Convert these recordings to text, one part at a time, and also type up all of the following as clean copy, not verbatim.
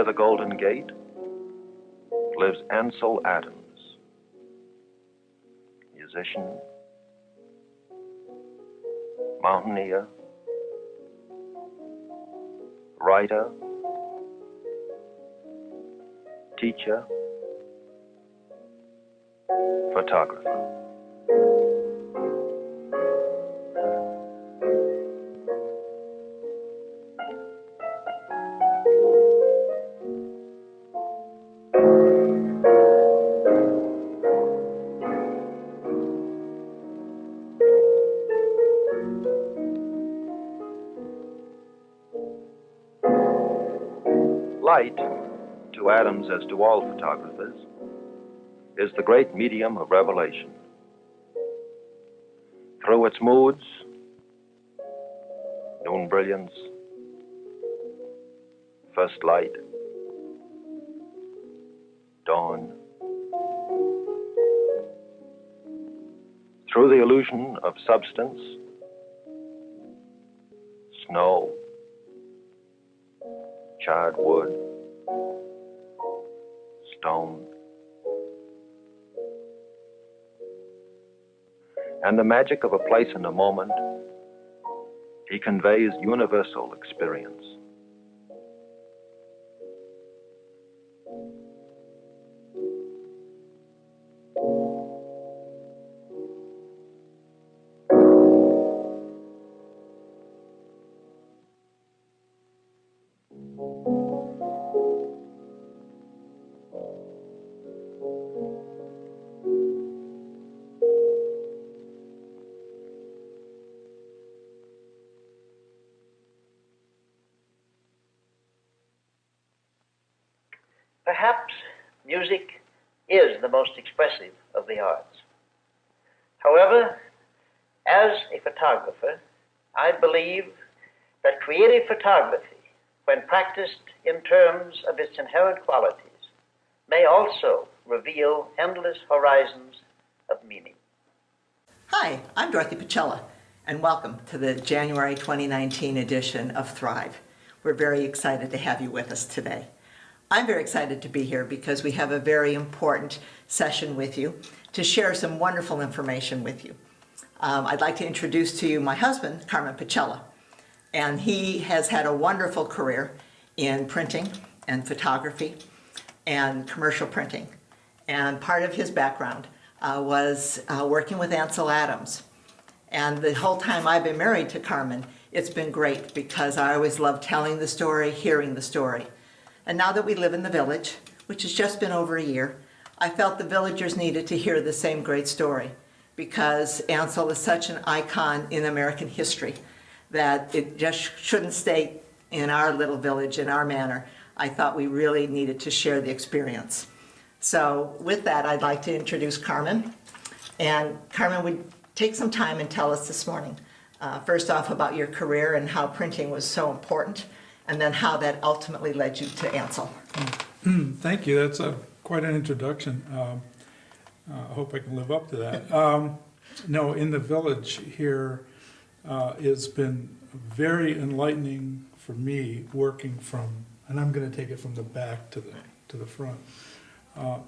the Golden Gate lives Ansel Adams, musician, mountaineer, writer, teacher, photographer. Light, to Adams as to all photographers, is the great medium of revelation. Through its moods, noon brilliance, first light, dawn, through the illusion of substance, snow, charred wood, stone, and the magic of a place and a moment, he conveys universal experience. Perhaps music is the most expressive of the arts. However, as a photographer, I believe that creative photography, when practiced in terms of its inherent qualities, may also reveal endless horizons of meaning. Hi, I'm Dorothy Pacella, and welcome to the January 2019 edition of Thrive. We're very excited to have you with us today. I'm very excited to be here because we have a very important session with you to share some wonderful information with you. I'd like to introduce to you my husband, Carmen Pacella, and he has had a wonderful career in printing and photography and commercial printing. And part of his background was working with Ansel Adams. And the whole time I've been married to Carmen, it's been great because I always loved telling the story, hearing the story. And now that we live in the village, which has just been over a year, I felt the villagers needed to hear the same great story because Ansel is such an icon in American history that it just shouldn't stay in our little village, in our manor. I thought we really needed to share the experience. So with that, I'd like to introduce Carmen. And Carmen would take some time and tell us this morning, first off about your career and how printing was so important, and then how that ultimately led you to Ansel. Thank you. That's quite an introduction. I hope I can live up to that. No, in the village here, it's been very enlightening for me working from, and I'm going to take it from the back to the front.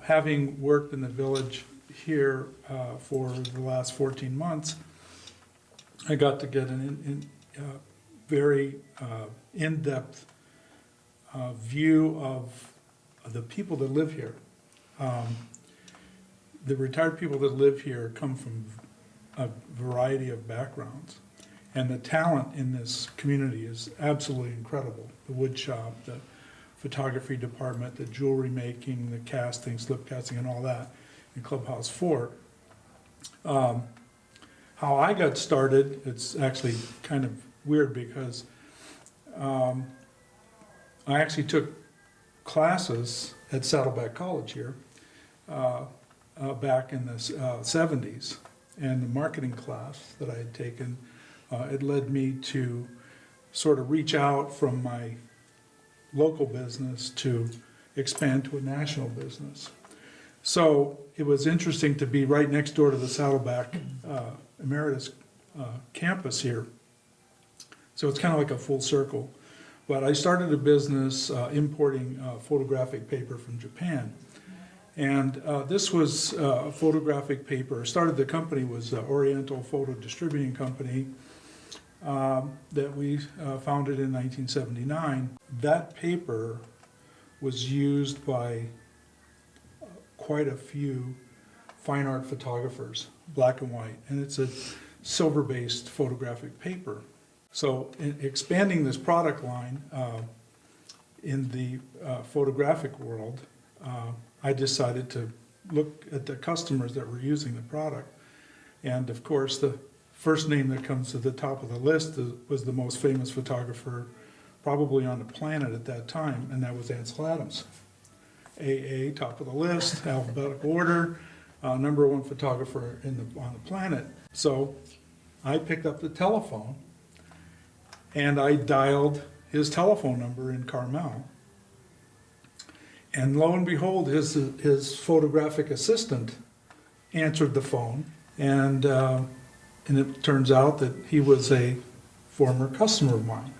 Having worked in the village here for the last 14 months, I got to get an very in-depth view of the people that live here. The retired people that live here come from a variety of backgrounds, and the talent in this community is absolutely incredible. The wood shop, the photography department, the jewelry making, the casting, slip casting, and all that in Clubhouse 4. How I got started, it's actually kind of weird because I actually took classes at Saddleback College here back in the 70s, and the marketing class that I had taken, it led me to sort of reach out from my local business to expand to a national business. So it was interesting to be right next door to the Saddleback Emeritus campus here. So it's kind of like a full circle. But I started a business importing photographic paper from Japan. And this was photographic paper. Started the company was Oriental Photo Distributing Company that we founded in 1979. That paper was used by quite a few fine art photographers, black and white, and it's a silver-based photographic paper. So in expanding this product line in the photographic world, I decided to look at the customers that were using the product. And of course, the first name that comes to the top of the list was the most famous photographer probably on the planet at that time, and that was Ansel Adams. AA, top of the list, alphabetical order, number one photographer on the planet. So I picked up the telephone and I dialed his telephone number in Carmel. And lo and behold, his photographic assistant answered the phone, and it turns out that he was a former customer of mine,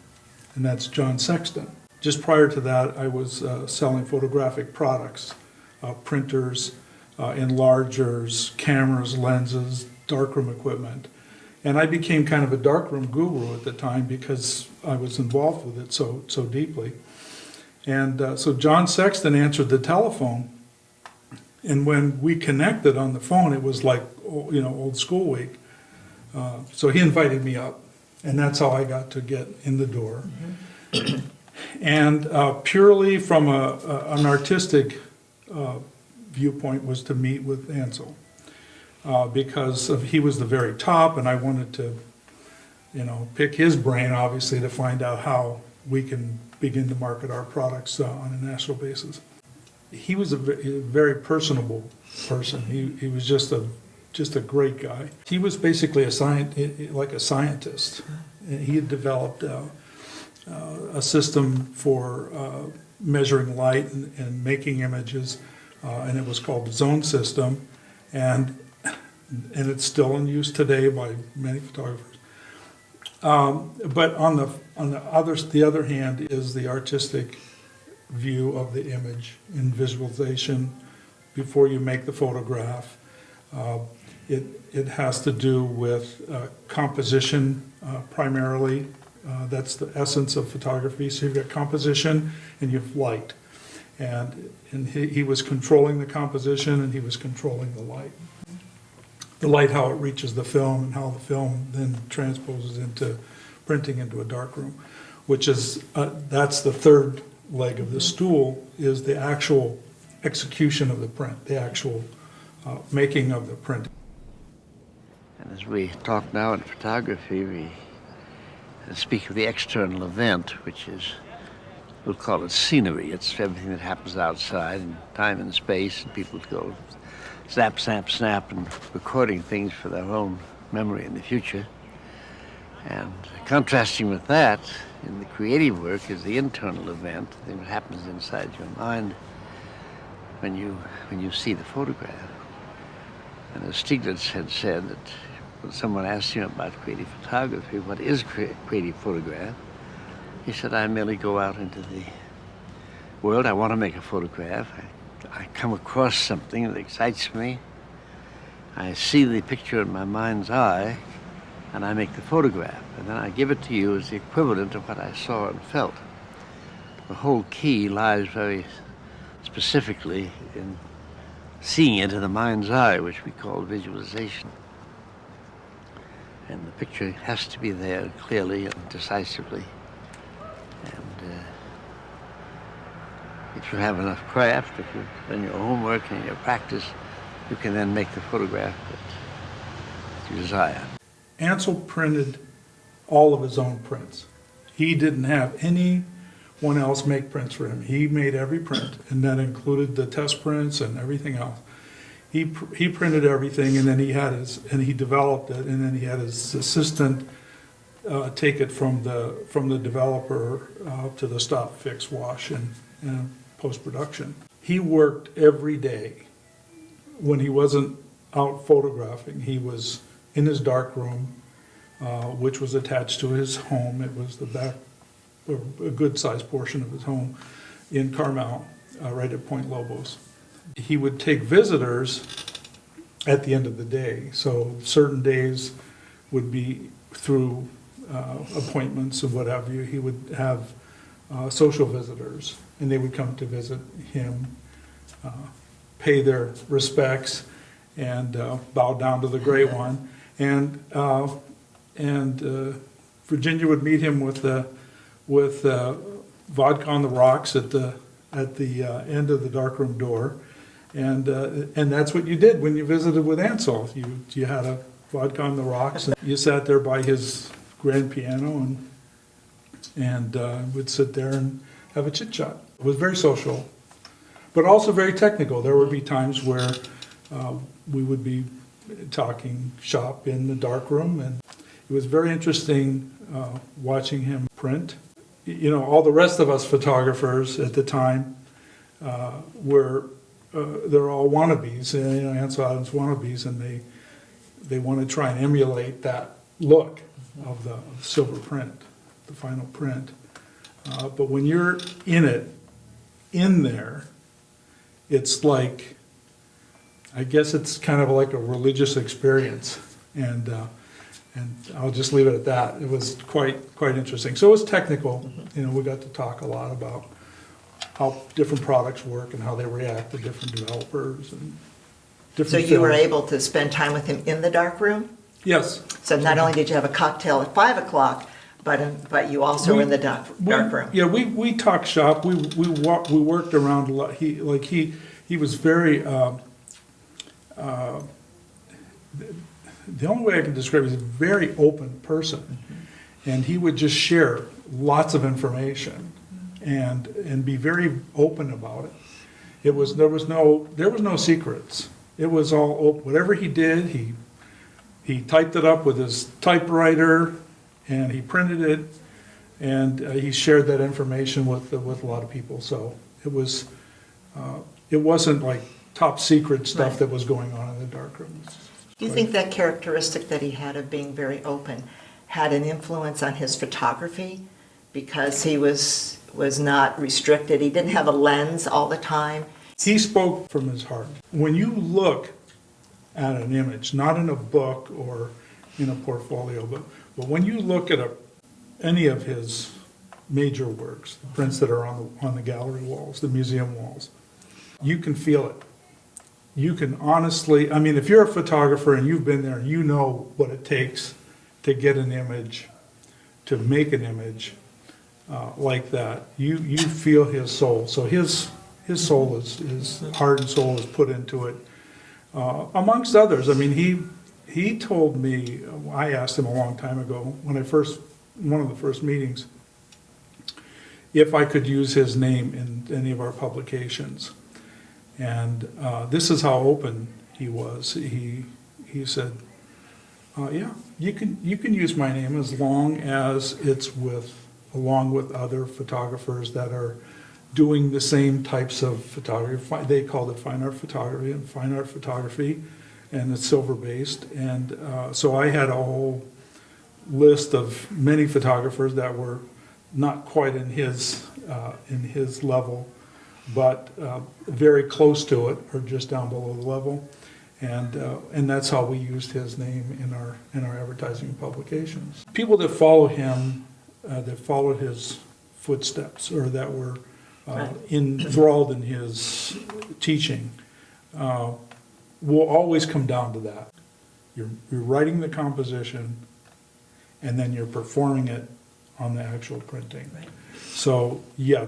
and that's John Sexton. Just prior to that, I was selling photographic products, printers, enlargers, cameras, lenses, darkroom equipment. And I became kind of a darkroom guru at the time because I was involved with it so deeply. And so John Sexton answered the telephone, and when we connected on the phone, it was like, old school week. So he invited me up, and that's how I got to get in the door. Mm-hmm. And purely from an artistic viewpoint was to meet with Ansel, because he was the very top, and I wanted to, pick his brain, obviously, to find out how we can begin to market our products on a national basis. He was a very personable person. He was just a great guy. He was basically like a scientist. He had developed a system for measuring light and making images, and it was called the zone system, and it's still in use today by many photographers. But on the other hand is the artistic view of the image in visualization before you make the photograph. It has to do with composition primarily. That's the essence of photography. So you've got composition and you have light. And he was controlling the composition and he was controlling the light. The light, how it reaches the film, and how the film then transposes into printing into a darkroom, which is, that's the third leg of the stool, is the actual execution of the print, the actual making of the print. And as we talk now in photography, we speak of the external event, which is, we'll call it scenery. It's everything that happens outside in time and space, and people go snap, snap, snap, and recording things for their own memory in the future. And contrasting with that, in the creative work, is the internal event, the thing that happens inside your mind when you see the photograph. And as Stieglitz had said, that when someone asked him about creative photography, what is creative photograph? He said, I merely go out into the world, I want to make a photograph. I come across something that excites me. I see the picture in my mind's eye, and I make the photograph. And then I give it to you as the equivalent of what I saw and felt. The whole key lies very specifically in seeing it in the mind's eye, which we call visualization. And the picture has to be there clearly and decisively. And if you have enough craft, if you've done your homework and your practice, you can then make the photograph that you desire. Ansel printed all of his own prints. He didn't have anyone else make prints for him. He made every print, and that included the test prints and everything else. He printed everything, and then he developed it, and then he had his assistant take it from the developer to the stop, fix, wash, and post-production. He worked every day. When he wasn't out photographing, he was in his dark room, which was attached to his home. It was the back a good-sized portion of his home in Carmel, right at Point Lobos. He would take visitors at the end of the day. So certain days would be through appointments and what have you. He would have social visitors, and they would come to visit him, pay their respects, and bow down to the Great One. And Virginia would meet him with vodka on the rocks at the end of the darkroom door, and that's what you did when you visited with Ansel. You had a vodka on the rocks, and you sat there by his grand piano and would sit there and have a chit chat. It was very social, but also very technical. There would be times where we would be talking shop in the darkroom, and it was very interesting watching him print. You know, all the rest of us photographers at the time they're all wannabes. You know, Ansel Adams wannabes, and they want to try and emulate that look of the silver print, the final print. But when you're in there, it's like, I guess it's kind of like a religious experience, and I'll just leave it at that. It was quite interesting. So it was technical. You know, we got to talk a lot about how different products work and how they react to different developers and different. So you were films. able to spend time with him in the dark room? Yes. So not only did you have a cocktail at 5 o'clock, but you also were in the dark room? Yeah, we talked shop. We worked around a lot. He was very. The only way I can describe it is a very open person, and he would just share lots of information, and be very open about it. There was no secrets. It was all open. Whatever he did, he typed it up with his typewriter, and he printed it, and he shared that information with a lot of people. So it wasn't like top secret stuff Right. that was going on in the darkroom. Do you think that characteristic that he had of being very open had an influence on his photography? Because he was not restricted, he didn't have a lens all the time? He spoke from his heart. When you look at an image, not in a book or in a portfolio, but when you look at any of his major works, the prints that are on the gallery walls, the museum walls, you can feel it. You can honestly, I mean, if you're a photographer and you've been there, you know what it takes to get an image, to make an image like that. You feel his soul. So his soul his heart and soul is put into it, amongst others. I mean, he told me, I asked him a long time ago, one of the first meetings, if I could use his name in any of our publications. And this is how open he was. He said, "Yeah, you can use my name as long as it's along with other photographers that are doing the same types of photography." They called it fine art photography, and it's silver based. And so I had a whole list of many photographers that were not quite in his level, but very close to it, or just down below the level, and that's how we used his name in our advertising and publications. People that follow him, that followed his footsteps, or that were enthralled in his teaching, will always come down to that. You're writing the composition, and then you're performing it on the actual printing. Right. So yeah,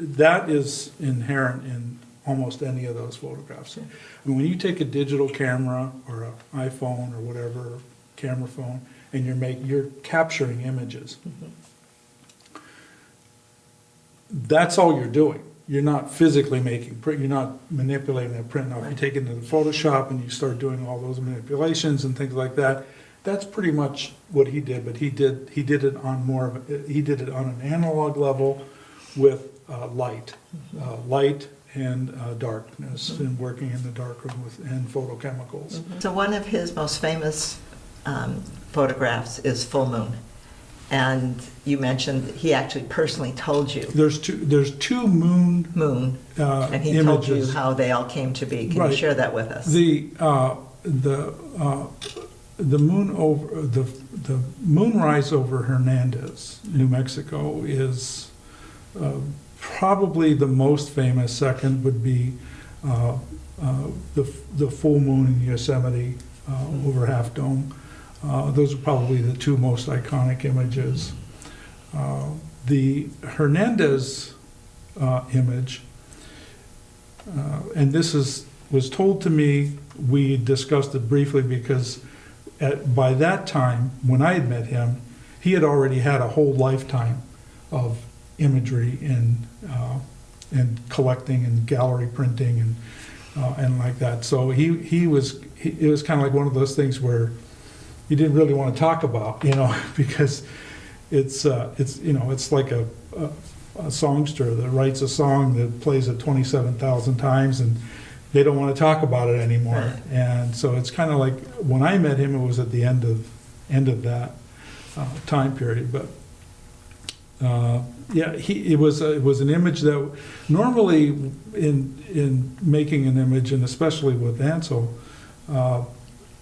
that is inherent in almost any of those photographs. I mean, when you take a digital camera or an iPhone or whatever, camera phone, and you're capturing images, that's all you're doing. You're not physically making print. You're not manipulating that print. Now, if you take it into Photoshop and you start doing all those manipulations and things like that, that's pretty much what he did. But he did it on an analog level with light and darkness, and working in the darkroom and photochemicals. So one of his most famous photographs is Full Moon. And you mentioned that he actually personally told you There's two moon moon, and he told you images. how they all came to be. Can Right. you share that with us? The moon over the moonrise over Hernandez, New Mexico, is probably the most famous. Second would be the full moon in Yosemite over Half Dome. Those are probably the two most iconic images. The Hernandez image, and this was told to me, we discussed it briefly because by that time, when I had met him, he had already had a whole lifetime of imagery and collecting and gallery printing and like that. So it was kind of like one of those things where you didn't really want to talk about, because it's like a songster that writes a song that plays it 27,000 times and they don't want to talk about it anymore. Right. And so it's kind of like when I met him, it was at the end of that time period. But it was an image that normally in making an image, and especially with Ansel,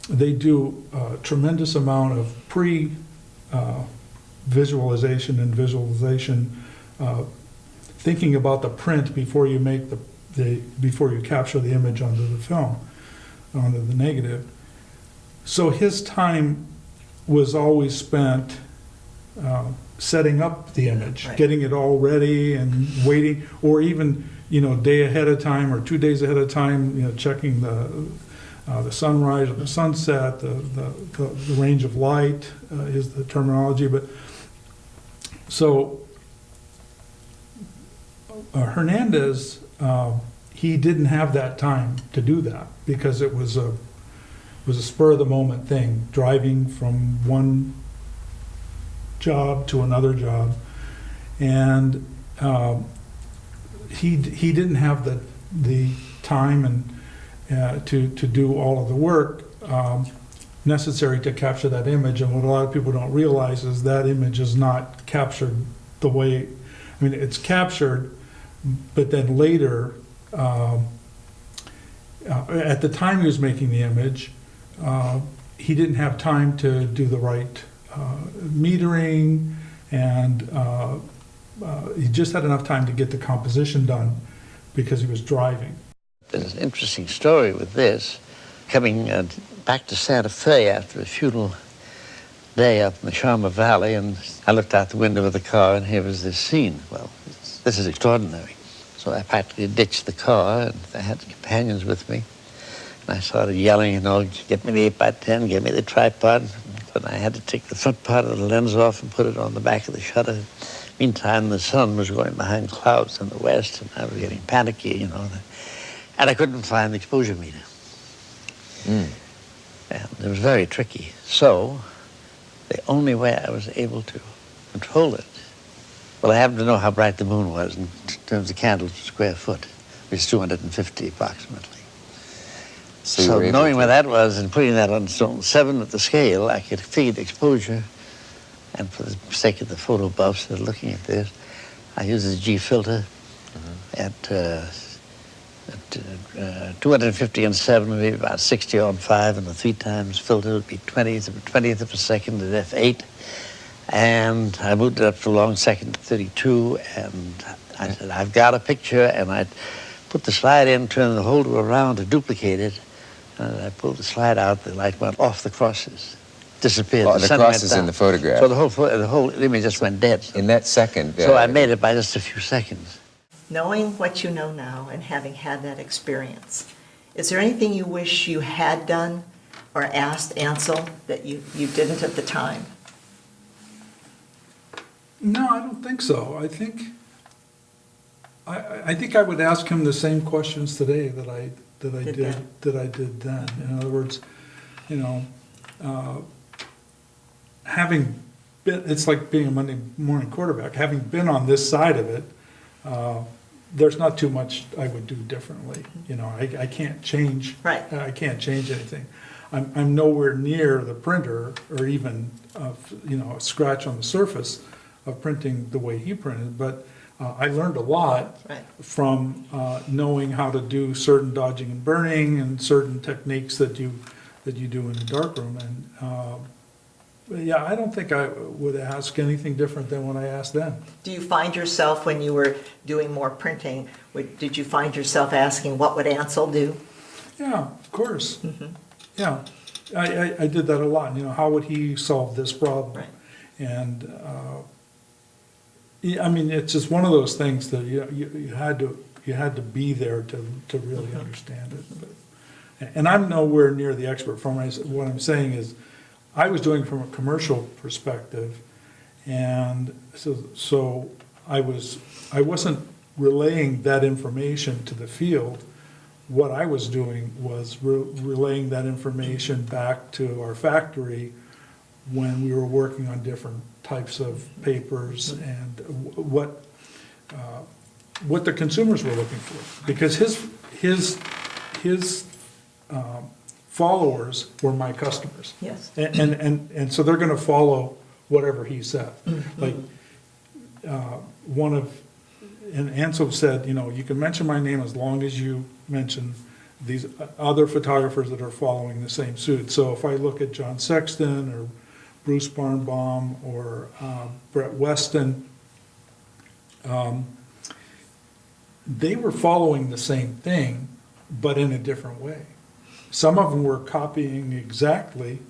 they do a tremendous amount of visualization and visualization, thinking about the print before you make before you capture the image onto the film, onto the negative. So his time was always spent setting up the image, Right. getting it all ready and waiting, or even day ahead of time or 2 days ahead of time, checking the sunrise or the sunset, the range of light is the terminology. But so Hernandez, he didn't have that time to do that because it was a spur of the moment thing, driving from one job to another job, and he didn't have the time and to do all of the work necessary to capture that image. And what a lot of people don't realize is that image is not captured the way, it's captured, but then later, at the time he was making the image, he didn't have time to do the right metering, and he just had enough time to get the composition done because he was driving. There's an interesting story with this. Coming back to Santa Fe after a futile day up in the Sharma Valley, and I looked out the window of the car, and here was this scene. Well, this is extraordinary. So I practically ditched the car, and I had companions with me. And I started yelling, get me the 8x10, get me the tripod. But I had to take the front part of the lens off and put it on the back of the shutter. Meantime, the sun was going behind clouds in the west, and I was getting panicky, and I couldn't find the exposure meter. And it was very tricky. So the only way I was able to control it, well, I happened to know how bright the moon was in terms of candles per square foot, which is 250 approximately. So knowing where that was and putting that on zone 7 at the scale, I could feed exposure. And for the sake of the photo buffs that are looking at this, I use the G filter at 250 and 7 would be about 60 on 5, and the 3 times filter would be 20th of a second at f8. And I moved it up to long second to 32, and I said, I've got a picture, and I put the slide in, turned the holder around to duplicate it, and I pulled the slide out, the light went off the crosses, disappeared. Oh, the crosses in the photograph. So the whole image just went dead. In that second. So I made it by just a few seconds. Knowing what you know now and having had that experience, is there anything you wish you had done or asked Ansel that you didn't at the time? No, I don't think so. I think I would ask him the same questions today that I did then. In other words, having been, it's like being a Monday morning quarterback. Having been on this side of it, there's not too much I would do differently. I can't change. Right. I can't change anything. I'm nowhere near the printer or even, a scratch on the surface of printing the way he printed, but I learned a lot Right. from knowing how to do certain dodging and burning and certain techniques that you do in the darkroom. And yeah, I don't think I would ask anything different than what I asked then. Do you find yourself, when you were doing more printing, did you find yourself asking, what would Ansel do? Yeah, of course. Yeah, I did that a lot. How would he solve this problem? Right. And yeah, I mean, it's just one of those things that you had to be there to really understand it. And I'm nowhere near the expert. What I'm saying is, I was doing it from a commercial perspective, and so I wasn't relaying that information to the field. What I was doing was relaying that information back to our factory when we were working on different types of papers and what the consumers were looking for, because his followers were my customers. Yes. And so they're going to follow whatever he said. Like and Ansel said, you can mention my name as long as you mention these other photographers that are following the same suit. So if I look at John Sexton or Bruce Barnbaum or Brett Weston, they were following the same thing, but in a different way. Some of them were copying exactly,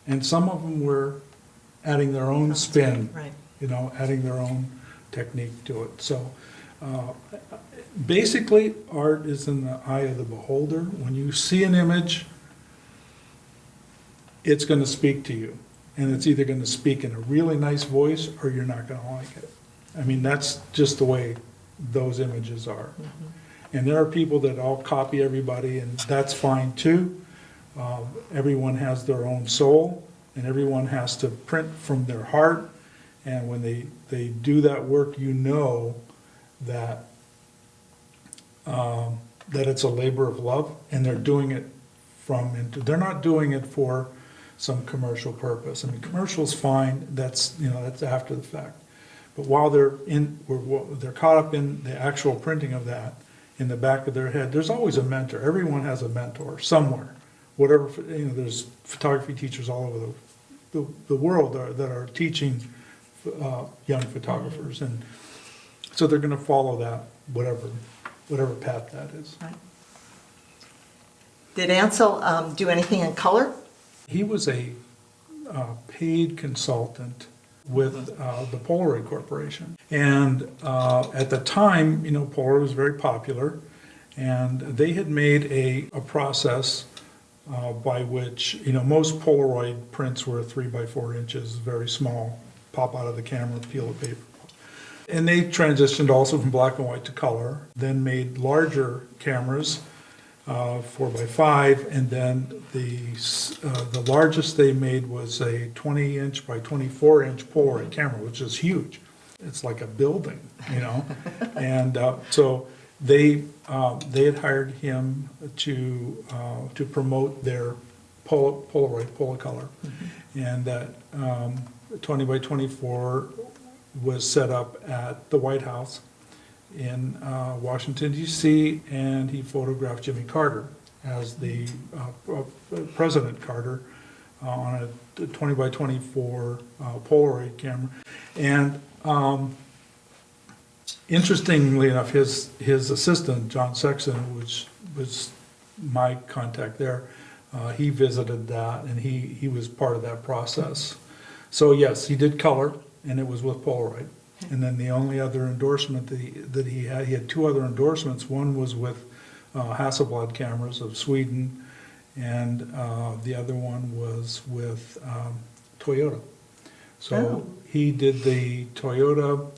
and some of them were adding their own spin, Right. adding their own technique to it. So basically, art is in the eye of the beholder. When you see an image, it's going to speak to you. And it's either going to speak in a really nice voice or you're not going to like it. I mean, that's just the way those images are. And there are people that all copy everybody, and that's fine too. Everyone has their own soul, and everyone has to print from their heart. And when they do that work, that that it's a labor of love, and they're doing it they're not doing it for some commercial purpose. I mean, commercial's fine, that's after the fact. But while they're caught up in the actual printing of that, in the back of their head, there's always a mentor. Everyone has a mentor somewhere. Whatever, there's photography teachers all over the world that are teaching young photographers, and so they're going to follow that, whatever path that is. Right. Did Ansel do anything in color? He was a paid consultant with the Polaroid Corporation. And at the time, Polaroid was very popular, and they had made a process by which, most Polaroid prints were 3 by 4 inches, very small, pop out of the camera, peel of paper. And they transitioned also from black and white to color, then made larger cameras, 4 by 5, and then the largest they made was a 20-inch by 24-inch Polaroid camera, which is huge. It's like a building, And so they had hired him to promote their Polaroid Polacolor, and that 20 by 24 was set up at the White House in Washington, D.C., and he photographed Jimmy Carter as the President Carter on a 20 by 24 Polaroid camera. And interestingly enough, his assistant, John Sexton, which was my contact there, he visited that, and he was part of that process. So yes, he did color, and it was with Polaroid. And then the only other endorsement that he had 2 other endorsements. One was with Hasselblad cameras of Sweden, and the other one was with Toyota. So he did the Toyota,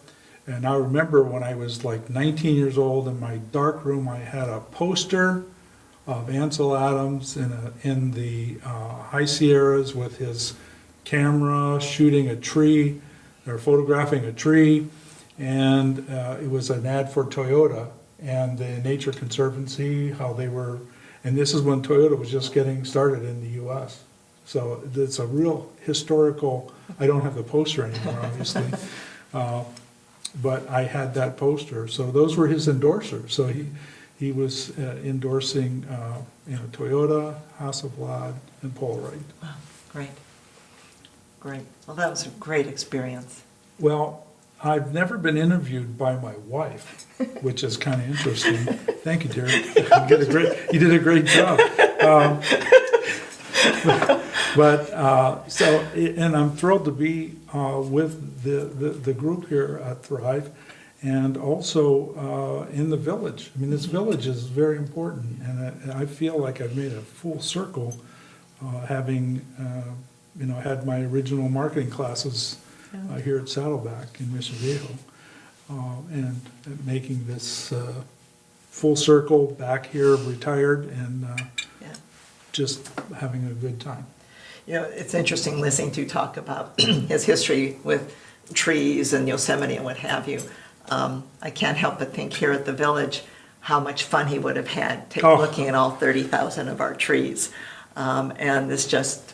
and I remember when I was like 19 years old, in my dark room, I had a poster of Ansel Adams in the High Sierras with his camera shooting a tree, or photographing a tree, and it was an ad for Toyota and the Nature Conservancy, how they were, And this is when Toyota was just getting started in the US. So it's a real historical, I don't have the poster anymore, obviously. But I had that poster. So those were his endorsers. So he was endorsing Toyota, Hasselblad, and Polaroid. Wow, great. Great. Well, that was a great experience. Well, I've never been interviewed by my wife, which is kind of interesting. Thank you, dear. You did a great job. And I'm thrilled to be with the group here at Thrive, and also in the village. I mean, this village is very important, and I feel like I've made a full circle, having had my original marketing classes here at Saddleback in Mission Viejo, and making this full circle back here, retired, and just having a good time. It's interesting listening to you talk about his history with trees and Yosemite and what have you. I can't help but think here at the village how much fun he would have had looking at all 30,000 of our trees. And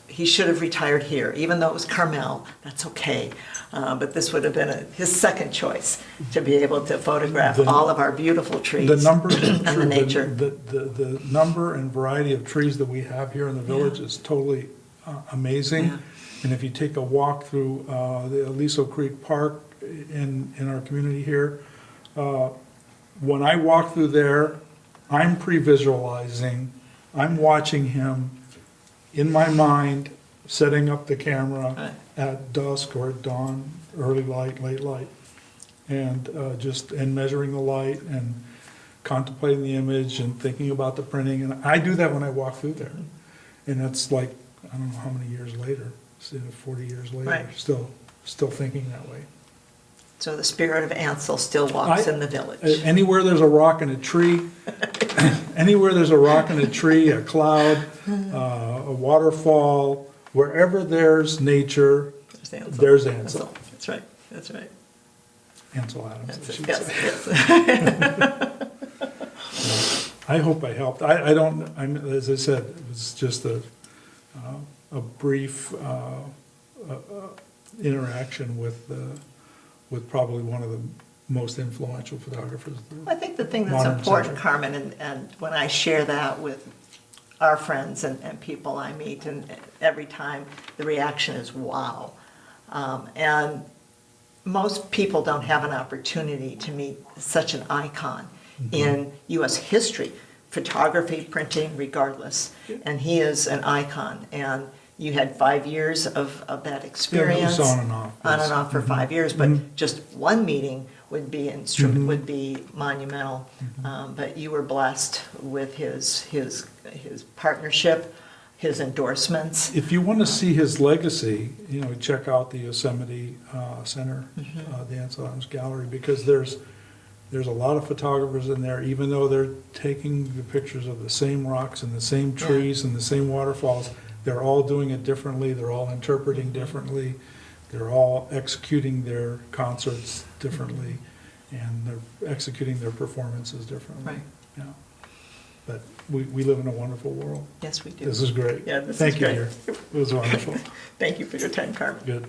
he should have retired here, even though it was Carmel, that's okay. But this would have been his second choice, to be able to photograph all of our beautiful trees The number and the nature. The number and variety of trees that we have here in the village is totally amazing. Yeah. And if you take a walk through the Aliso Creek Park in our community here, when I walk through there, I'm pre-visualizing, I'm watching him in my mind, setting up the camera at dusk or at dawn, early light, late light, and measuring the light and contemplating the image and thinking about the printing. And I do that when I walk through there. And that's like, I don't know how many years later, 40 years later, still thinking that way. So the spirit of Ansel still walks in the village. Anywhere there's a rock and a tree, a cloud, a waterfall, wherever there's nature, there's Ansel. That's right. That's right. Ansel Adams, I should Yes, say. yes. I hope I helped. As I said, it was just a brief interaction with probably one of the most influential photographers. I think the thing that's important, Carmen, and when I share that with our friends and people I meet, and every time the reaction is wow. And most people don't have an opportunity to meet such an icon in U.S. history, photography, printing, regardless. And he is an icon. And you had 5 years of that experience. Yeah, it was on and off. On and off for 5 years, but just one meeting would be would be monumental. But you were blessed with his partnership, his endorsements. If you want to see his legacy, check out the Yosemite Center, the Ansel Adams Gallery, because there's a lot of photographers in there, even though they're taking the pictures of the same rocks and the same trees and the same waterfalls. They're all doing it differently. They're all interpreting differently. They're all executing their concerts differently, and they're executing their performances differently. Right. Yeah. But we live in a wonderful world. Yes, we do. This is great. Yeah, this Thank is you, great. dear. It was wonderful. Thank you for your time, Carmen. Good.